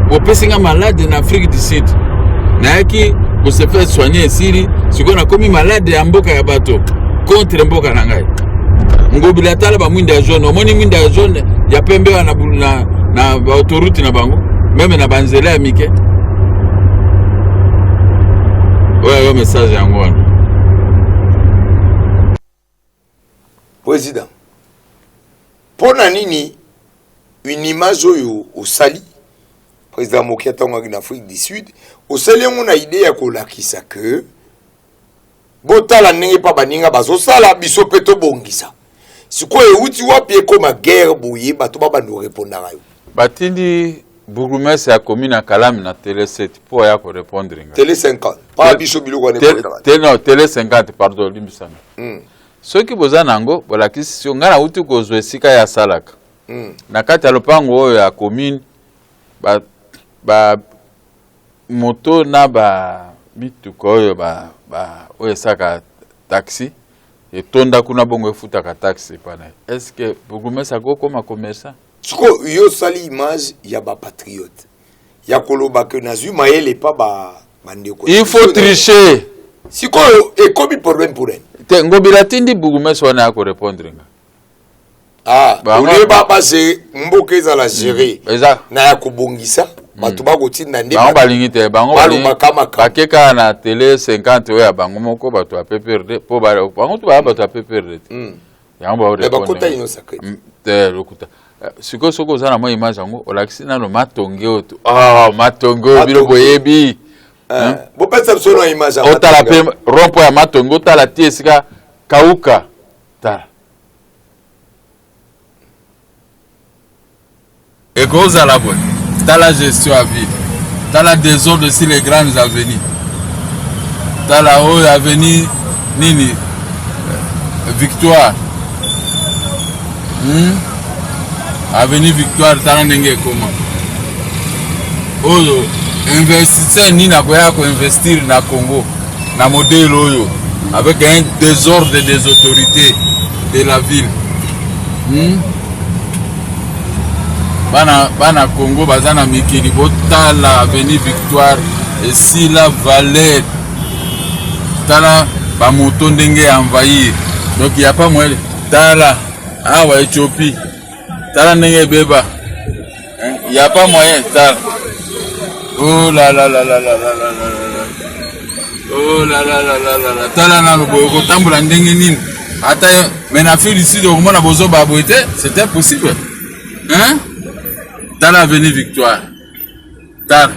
bo pesinga malade en Afrique du Sud na yaki bo se fait soigner ici siko na komi malade ya mboka ya bato contre mboka na ngai ngobila tala ba mwinda jaune omoni mwinda jaune ya pembe na autoroute na bango même na banzela ya mike. Ouais, message en moi. Président, pour nini une image au Sali, président Mokiata en Afrique du Sud, au Sali on a idée à kolakisa que botala nenge pa baninga bazo sala biso peto bongisa. Siko e uti wapi comme guerre bouye bato baba nous répondra yo. Batindi Bourgmestre a commis na Kalami na Télé 7 pour ya ko répondre nga. Télé 50. Pas biso biloko ne non, Télé 50 pardon limbisana. Ceux qui boza nango bolakisi si ngana uti ko zo esika ya salaka. Na kati ya lopango oyo ya commune ba moto na ba mituko oyo ba oyo saka taxi et tonda kuna bongo efutaka taxi pana. Est-ce que Bourgmestre go comme commerçant? Siko yo sali image ya ba patriote. Ya koloba que nazu mayele pas ba bandeko. Il faut tricher. Siko e komi problème pour elle. Te ngobila tindi Bourgmestre wana ko répondre nga. Ule baba se mboka eza la gérer. Na ya kobongisa bato ba kotinda nde. Bango balingi te bango bakeka na télé 50 oya bango moko bato a PPRD po bango to ba bato a PPRD. Yango ba répondre. Ba kota ino sacré. Te lokuta. Siko soko zana mo image yango olakisi nano matonge oto matonge bilo boyebi bo pesa solo image ya otala pe rompo ya matonge otala tie sika kauka tala ekoza la bonne tala gestion à ville tala désordre sur les grandes avenues tala o avenue nini Victoire Avenue Victoire tala ndenge koma oyo investisseur ni na koya ko investir na Congo na modèle oyo avec un désordre des autorités de la ville bana Congo bazana mikili botala Avenue Victoire et si la Valette tala ba moto ndenge envahir donc il y a pas moyen tala awa Éthiopie Tala ndenge beba. Il y a pas moyen, tala. Oh là là là là là là là là. Oh là là là là là là. Tala na lobo ko tambola ndenge nini. Ata mais na fille ici de comment na bozo baboité, c'était possible. Hein? Tala avenue Victoire. Tala.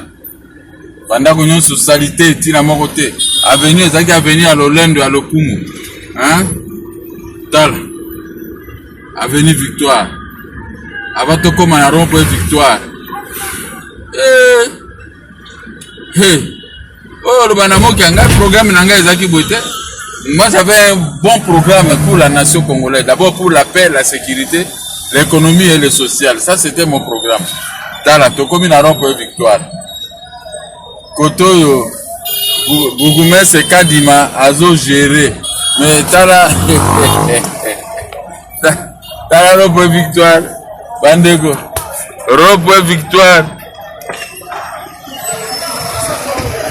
Pendant que nous socialité tina moko te. Avenue ezaki avenue à Lolendo à Lokumu. Hein? Tala. Avenue Victoire. Avant de commencer à rompre Victoire. Hey. Oh, le banamo qui a un programme n'anga ezaki boité. Moi, j'avais un bon programme pour la nation congolaise. D'abord pour la paix, la sécurité, l'économie et le social. Ça, c'était mon programme. Dans la Tokomi na rompre Victoire. Kotoyo, Bougumès et Kadima, Azo géré. Mais Tala, Tala rompre Victoire. Bandego, rompre Victoire.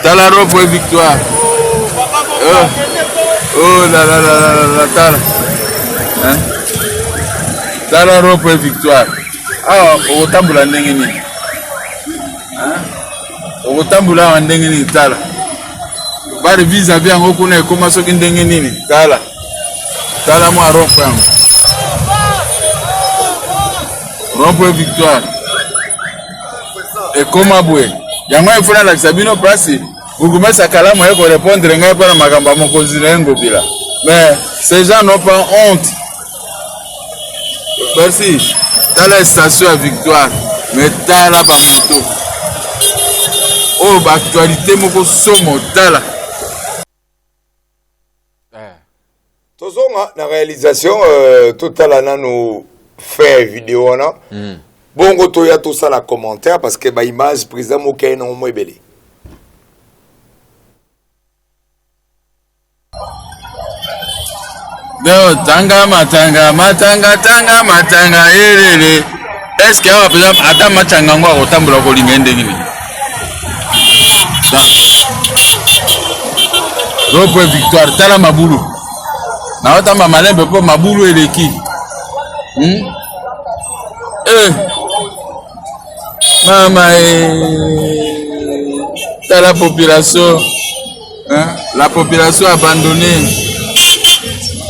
Tala rompre Victoire. Oh là là là là là, Tala. Hein? Tala rompre Victoire. Ah, au tamboula ndengeni. Hein? Au tamboula ndengeni Tala. Bari vis-à-vis en okuna ekoma soki ndengeni Tala. Tala mo rompre. Rompre Victoire. Et comment boué? Yango il faut la Sabino place. Bougumès Sakala moi pour répondre ngai pour makamba mokonzi na ngobila. Mais ces gens n'ont pas honte. Merci. Dans la station à Victoire, mais dans la photo. Oh, actualité moko somo tala. Tozonga na réalisation totala nano fait vidéo na. Bongo toya tout ça la commentaire parce que ba image président Mokae na mo ebele. Deo tanga matanga erere. Est-ce que on peut ata matanga ngwa otambula ko lingende ngini? Rompre Victoire tala mabulu. Na otamba malembe po mabulu eleki. Mama t'as la population, hein? La population abandonnée.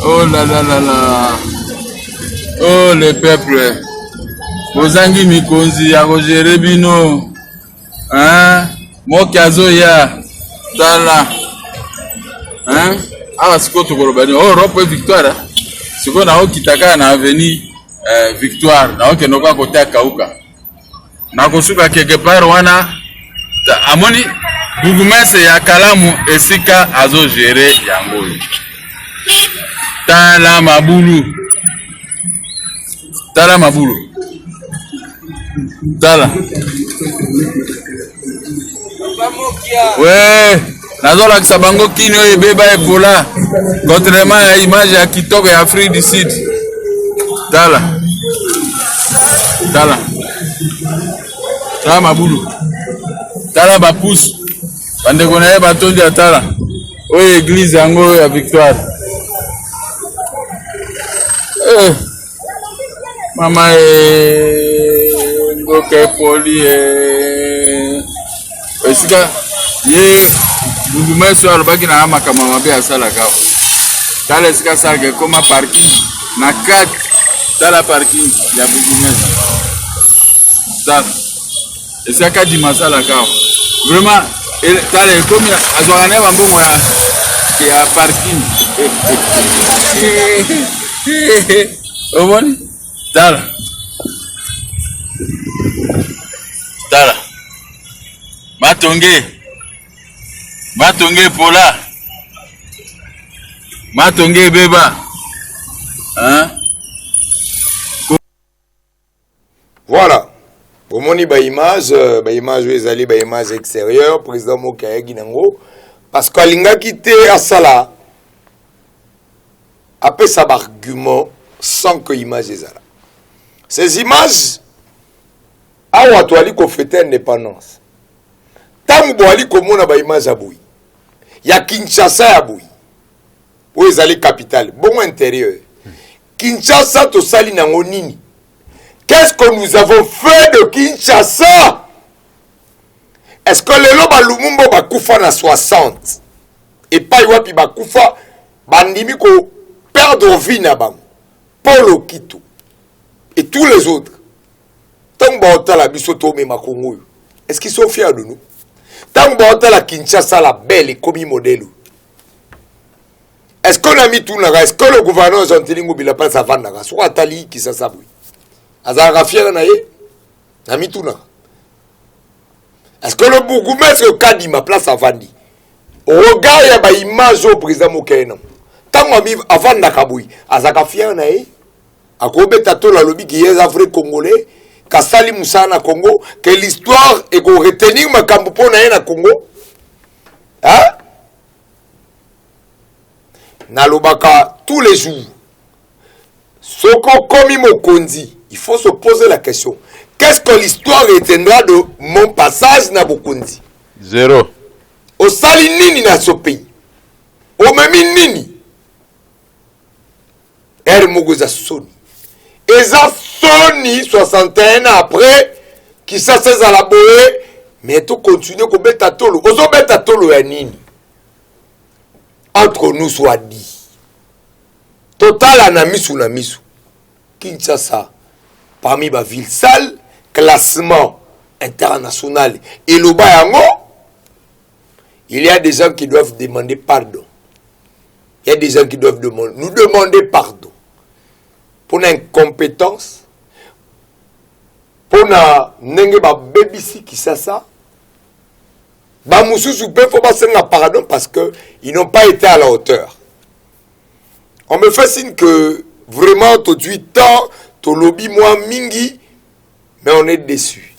Oh là là là là. Oh le peuple. Bozangi mikonzi ya Roger Bino. Hein? Mokazo ya tala. Hein? Ah siko to kolobani. Oh rompre Victoire. Siko na okitaka na avenue Victoire. Na okenoka kote akauka. Na kosuka quelque part wana amoni Bougumès ya Kalamu esika azo gérer yango. Tala mabulu. Tala mabulu. Tala. Ouais, nazola kisabango kino ebeba Ebola. Contrairement à image ya kitoko ya Afrique du Sud. Tala. Tala. Tala mabulu. Tala bapousse. Bande konaye batondi atala. Oyo église yango ya Victoire. Mama ngoke poli esika ye Bougumès alobaki na makambo mabe asala kao. Tala esika salke koma parking na 4. Tala parking ya Bougumès. Tala esika di masala kao. Vraiment tala ekomi azwakane bambongo ya parking. Omoni? Tala. Tala. Matonge Pola. Matonge Beba. Hein? Voilà. Omoni ba image ezali ba image extérieure président Mokae Ginango parce qu'alinga quitté asala après ça argument sans que image ezala. Ces images awa toali ko fêter indépendance. Tamu boali komona ba image aboui. Ya Kinshasa aboui. Où ezali capitale, bon intérieur. Kinshasa to sali nango nini. Qu'est-ce que nous avons fait de Kinshasa? Est-ce que les loba Lumumba bakufa na 60 et pas wapi bakufa bandimi ko perdre vie na bango Paul Okito et tous les autres tant ba la biso to me makongo est-ce qu'ils sont fiers de nous? Tant ba la Kinshasa la belle et comme modèle. Est-ce qu'on a mis tout là? Est-ce que le gouverneur Jean-Tilingo Bila pas sa vendre là? Soit Tali qui ça sabui. Azara fier na ye? Na mis tout là. Est-ce que le bourgmestre Kadi ma place à Vandi? Au regard il y a ba image au président Mokena. Tant on mis avant Nakaboui, azaka fier na ye? Akobe tato la lobby qui est Afrique congolais, Kasali Moussa na Congo, que l'histoire est qu'on retenir ma kambupo na ye na Congo? Hein? Nalobaka tous les jours. Soko komi mokonzi, il faut se poser la question. Qu'est-ce que l'histoire retiendra de mon passage na Bokondi? Zéro. Au sali nini na ce pays? Au memi nini? Er mogoza soni. Eza soni 61 ans après qui ça s'est à la boé, mais tout continue ko beta tolo. Ozo beta tolo ya nini? Entre nous soit dit. Total anamisu na misu. Kinshasa, parmi ma ville sale, classement international. Et le Bayango, il y a des gens qui doivent demander pardon. Il y a des gens qui doivent nous demander pardon. Pour l'incompétence, pour na nenge ba bebisi qui ça. Ba mususu pe faut pas senga pardon parce que ils n'ont pas été à la hauteur. On me fait signe que vraiment tout de suite tant to lobby moi mingi, mais on est déçu.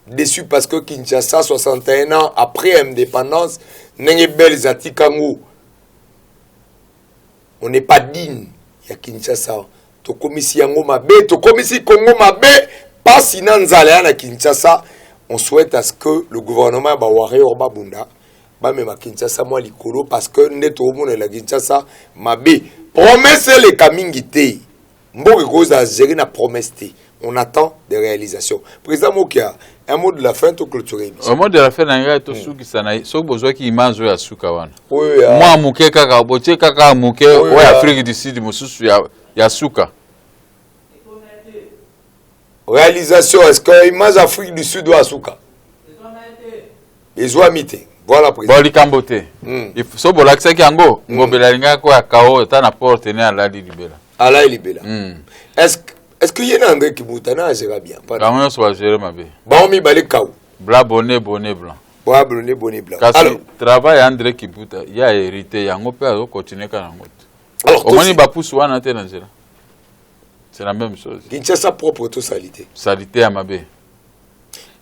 Déçu parce que Kinshasa 61 ans après indépendance, nenge bel zatikango. On n'est pas digne. Il y a Kinshasa. To komisi yango mabe, to komisi Congo mabe, pas sinon nzala na Kinshasa. On souhaite à ce que le gouvernement va warrior babunda ba même à Kinshasa moi likolo parce que neto omona la Kinshasa mabe promesse les kamingité mboke cause à gérer na promesse. On attend des réalisations. Président Mokia, un mot de la fin to clôturer. Au mot de la fin nanga to suki sana so besoin qui mange ya suka wana. Oui. Moi muke kaka botie kaka muke ouais Afrique du Sud mususu ya suka. Réalisation, est-ce que l'image Afrique du Sud ou Asuka? Ils ont mité. Voilà, président. Bon, likambote. Il faut so bolakisa kiango, ngobela linga kwa kao ta na porte ne ala libela. Ala libela. Est-ce qu'il y a un André Kibutana gère bien? La moyen soit géré ma bé. Bon mi balé kao. Bla bonnet blanc. Bla bonnet blanc. Alors, travail André Kibuta, il a hérité yango pe a continuer kana ngot. Alors, au moins ba pousse wana te na géré. C'est la même chose. Kinshasa propre to salité. Salité à ma bé.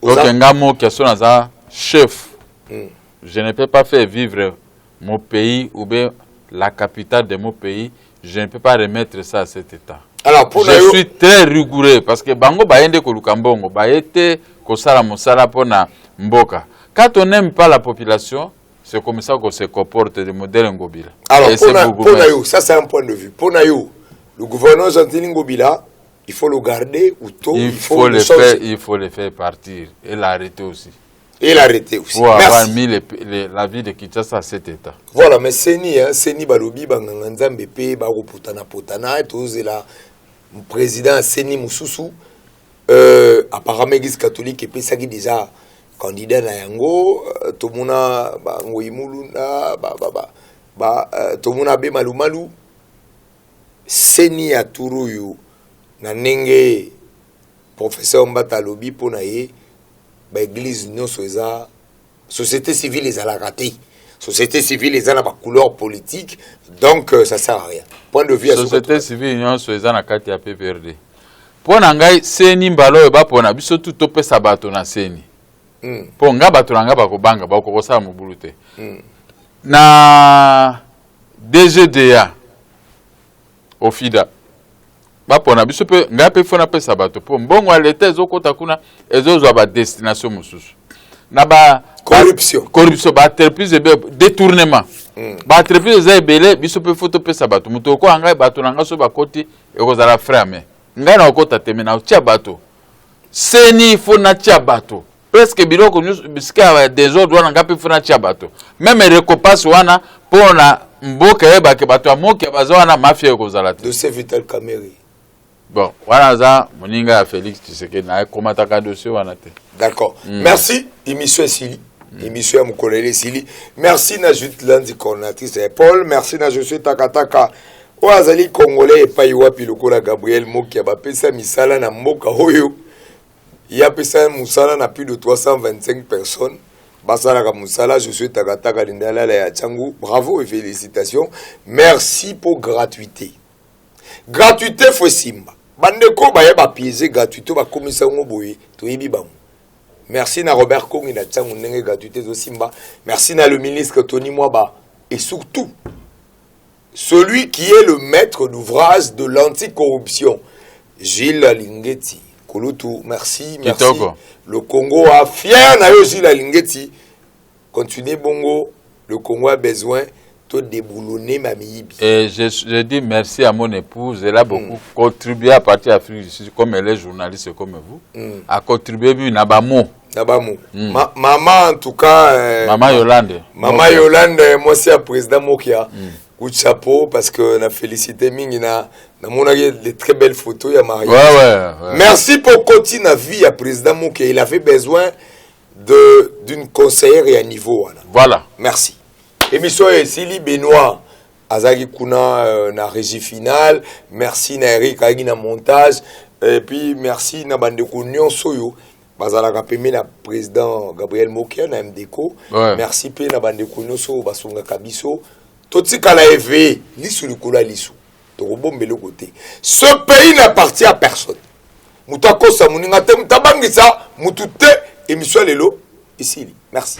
Donc ngamo qui sont dans chef. Je ne peux pas faire vivre mon pays ou bien la capitale de mon pays. Je ne peux pas remettre ça à cet état. Alors, pour je suis très rigoureux parce que bango baende ko lukambongo baete ko sala mosala pona mboka. Quand on n'aime pas la population, c'est comme ça qu'on se comporte de modèle Ngobila. Alors, pour Nayo, ça c'est un point de vue. Pour Nayo, le gouverneur Jean-Tilingo Bila, il faut le garder ou tôt, il faut le faire partir et l'arrêter aussi. Et l'arrêter aussi. Pour avoir mis la vie de Kinshasa à cet état. Voilà, mais Seni Balobi, Banganzambe, Baro Potana, et tous là, le président Seni Moussoussou, apparemment, l'église catholique, et puis ça qui déjà candidat na yango, Tomuna, Ngoimuluna, Tomuna Be Malumalu, Seni Aturuyu, Nanenge, professeur Mbata Lobi, Ponaye, l'église non soza société civile les a la raté. Société civile les a la couleur politique, donc ça sert à rien. Point de vue à société civile non soza na kati ya PPRD. Pona ngai seni mbalo ba pona biso tout topé sabato na seni. Po nga bato nga ba ko banga ba ko kosa mobulu te. Na DGDA Ofida ba pona biso pe nga pe fona pe sabato po mbongo alete ezokota kuna ezozwa ba destination mususu na ba corruption ba entreprise be détournement ba entreprise za ebele biso pe foto pe sabato muto ko anga bato nanga so ba koti ekozala frame nga na okota teme na utia bato seni fona tia bato presque biloko bisika désordre wana ngapi fona tia bato même récompense wana pona mboka yebake bato ya moki baza wana mafia ekozala te dossier Vital Kamerhe. bon wana za moninga ya Félix Tshisekedi na komataka dossier wana te. D'accord. Merci émission Sili. Émission à Moukolele Sili. Merci na Jutlandi coordinatrice Paul. Merci na je suis Takataka. Oazali Congolais et pas Iwapi Lokola Gabriel Moki Abapesa Misala na Moka Hoyo. Yapesa Moussala na plus de 325 personnes. Basala Moussala, je suis Takataka Lindala ya Tchangou. Bravo et félicitations. Merci pour gratuité. Gratuité faut simba. Bandeko ba piéger gratuité ba komisa ngoboye to yebi bamu. Merci na Robert Kongi na Tchangou ndenge gratuité zo simba. Merci na le ministre Tony Mwaba et surtout celui qui est le maître d'ouvrage de l'anticorruption, Gilles Lingeti. Kouloutou, merci, merci. Kitoko. Le Congo a fier na yo Gilles Lingeti. Continuez bongo, le Congo a besoin de déboulonner ma miyibi. Et je dis merci à mon épouse, elle a beaucoup contribué à partir de l'Afrique du Sud, comme elle est journaliste comme vous, à contribuer à Bamo. Maman en tout cas, Maman Yolande. Maman Yolande, moi c'est le président Mokia. Coup de chapeau parce que on a félicité Mingi na mon des très belles photos il y a mariage. Ouais. Merci pour continuer la vie à président Mokia. Il avait besoin d'une conseillère et un niveau. Voilà. Merci. Émission Sili Benoît Azagi Kuna na régie finale. Merci na Eric Agi na montage. Et puis merci na Bandeko Nyon Soyo. Bazalaka pemé na président Gabriel Mokia na MDECO. Ouais. Merci pe na Bandeko Nyon Soyo Basunga Kabiso. Toti kala éveillé, lisu likola lisu. Tokobombe le côté. Ce pays n'appartient à personne. Moutako sa muninga te mutabangisa mutute émission lelo ici. Merci.